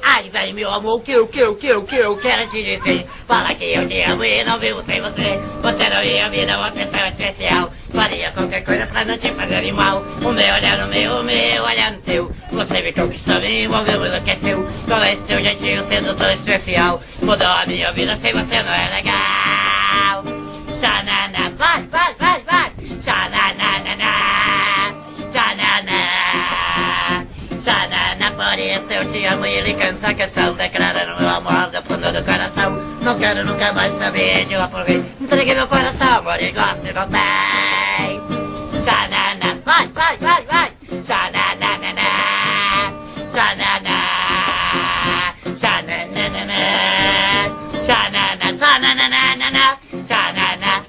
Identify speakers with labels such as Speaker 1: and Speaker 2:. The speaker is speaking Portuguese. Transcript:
Speaker 1: Ai, velho, meu amor, que eu quero te dizer. Fala que eu te amo e não vivo sem você. Você na minha vida, uma pessoa especial. Faria qualquer coisa pra não te fazer mal. O meu olhar no meu, o meu olhar no teu. Você me conquistou, me envolveu, enlouqueceu. Com esse teu jeitinho sendo tão especial. Mudou a minha vida, sem você não é legal. Xanana, vai! Xanana, Xanana, por isso eu te amo e ele cansa a canção, declarando meu amor do fundo do coração. Não quero nunca mais saber de uma por vez. Entreguei meu coração, amor, igual se não tem. Xanana, vai! Xanana, Xanana, Xanana, Xanana, Xanana, Xanana.